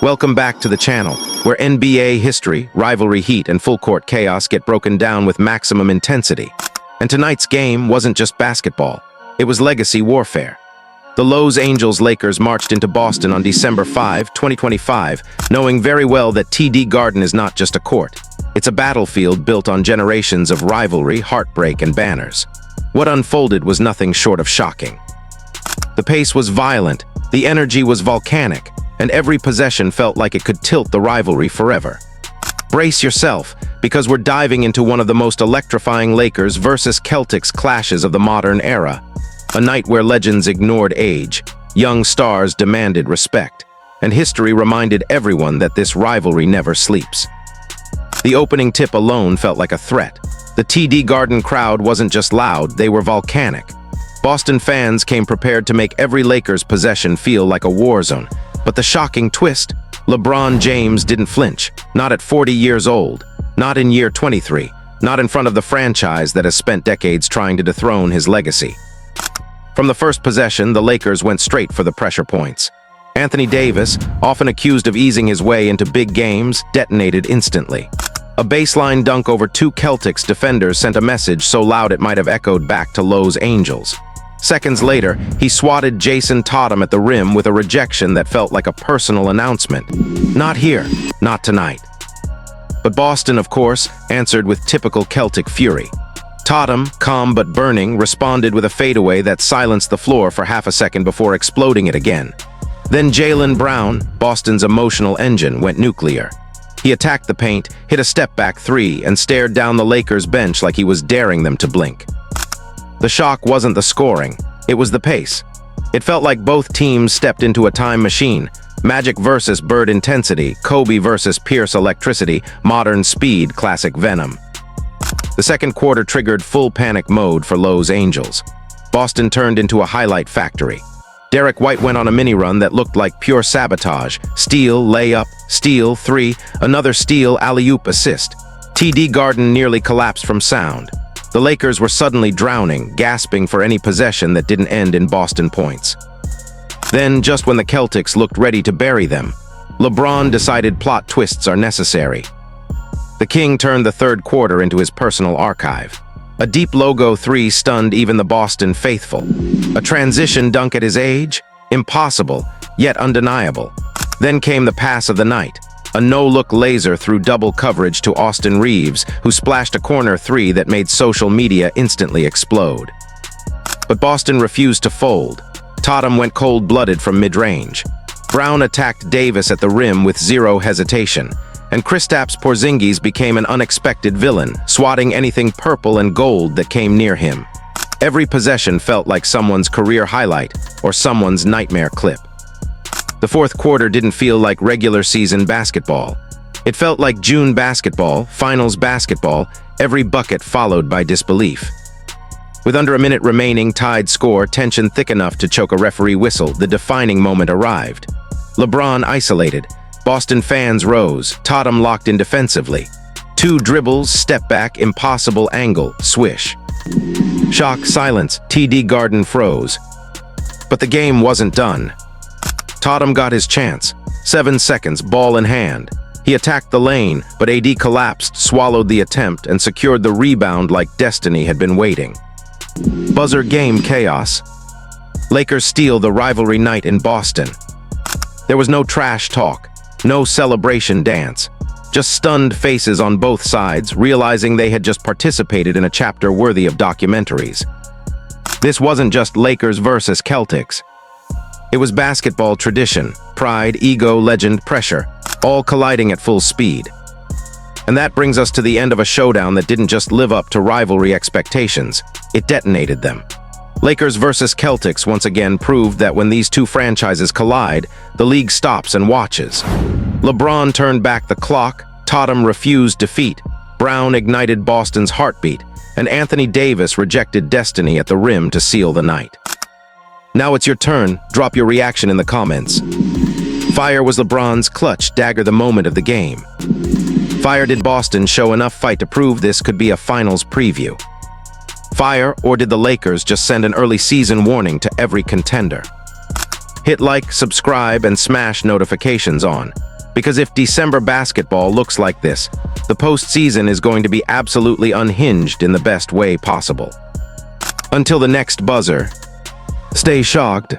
Welcome back to the channel, where NBA history, rivalry heat, and full-court chaos get broken down with maximum intensity. And tonight's game wasn't just basketball, it was legacy warfare. The Los Angeles Lakers marched into Boston on December 5, 2025, knowing very well that TD Garden is not just a court. It's a battlefield built on generations of rivalry, heartbreak, and banners. What unfolded was nothing short of shocking. The pace was violent, the energy was volcanic, and every possession felt like it could tilt the rivalry forever. Brace yourself, because we're diving into one of the most electrifying Lakers versus Celtics clashes of the modern era. A night where legends ignored age, young stars demanded respect, and history reminded everyone that this rivalry never sleeps. The opening tip alone felt like a threat. The TD Garden crowd wasn't just loud, they were volcanic. Boston fans came prepared to make every Lakers possession feel like a war zone. But the shocking twist, LeBron James didn't flinch, not at 40 years old, not in year 23, not in front of the franchise that has spent decades trying to dethrone his legacy. From the first possession, the Lakers went straight for the pressure points. Anthony Davis, often accused of easing his way into big games, detonated instantly. A baseline dunk over two Celtics defenders sent a message so loud it might have echoed back to Los Angeles. Seconds later, he swatted Jason Tatum at the rim with a rejection that felt like a personal announcement. Not here, not tonight. But Boston, of course, answered with typical Celtic fury. Tatum, calm but burning, responded with a fadeaway that silenced the floor for half a second before exploding it again. Then Jaylen Brown, Boston's emotional engine, went nuclear. He attacked the paint, hit a step-back three, and stared down the Lakers bench like he was daring them to blink. The shock wasn't the scoring, it was the pace. It felt like both teams stepped into a time machine. Magic versus Bird intensity, Kobe versus Pierce electricity, modern speed, classic venom. The second quarter triggered full panic mode for Los Angeles. Boston turned into a highlight factory. Derek White went on a mini-run that looked like pure sabotage. Steal, layup, steal, three, another steal, alley-oop assist. TD Garden nearly collapsed from sound. The Lakers were suddenly drowning, gasping for any possession that didn't end in Boston points. Then, just when the Celtics looked ready to bury them, LeBron decided plot twists are necessary. The King turned the third quarter into his personal archive. A deep logo three stunned even the Boston faithful. A transition dunk at his age? Impossible, yet undeniable. Then came the pass of the night. A no-look laser through double coverage to Austin Reeves, who splashed a corner three that made social media instantly explode. But Boston refused to fold. Tatum went cold-blooded from mid-range. Brown attacked Davis at the rim with zero hesitation, and Kristaps Porzingis became an unexpected villain, swatting anything purple and gold that came near him. Every possession felt like someone's career highlight or someone's nightmare clip. The fourth quarter didn't feel like regular season basketball. It felt like June basketball, finals basketball, every bucket followed by disbelief. With under a minute remaining, tied score, tension thick enough to choke a referee whistle, the defining moment arrived. LeBron isolated. Boston fans rose, Tatum locked in defensively. Two dribbles, step back, impossible angle, swish. Shock, silence, TD Garden froze. But the game wasn't done. Tatum got his chance. 7 seconds, ball in hand. He attacked the lane, but AD collapsed, swallowed the attempt, and secured the rebound like destiny had been waiting. Buzzer game chaos. Lakers steal the rivalry night in Boston. There was no trash talk, no celebration dance. Just stunned faces on both sides, realizing they had just participated in a chapter worthy of documentaries. This wasn't just Lakers versus Celtics. It was basketball tradition, pride, ego, legend, pressure, all colliding at full speed. And that brings us to the end of a showdown that didn't just live up to rivalry expectations, it detonated them. Lakers versus Celtics once again proved that when these two franchises collide, the league stops and watches. LeBron turned back the clock, Tatum refused defeat, Brown ignited Boston's heartbeat, and Anthony Davis rejected destiny at the rim to seal the night. Now it's your turn, drop your reaction in the comments. Fire was LeBron's clutch dagger the moment of the game. Fire did Boston show enough fight to prove this could be a finals preview? Fire, or did the Lakers just send an early season warning to every contender? Hit like, subscribe, and smash notifications on. Because if December basketball looks like this, the postseason is going to be absolutely unhinged in the best way possible. Until the next buzzer, stay shocked.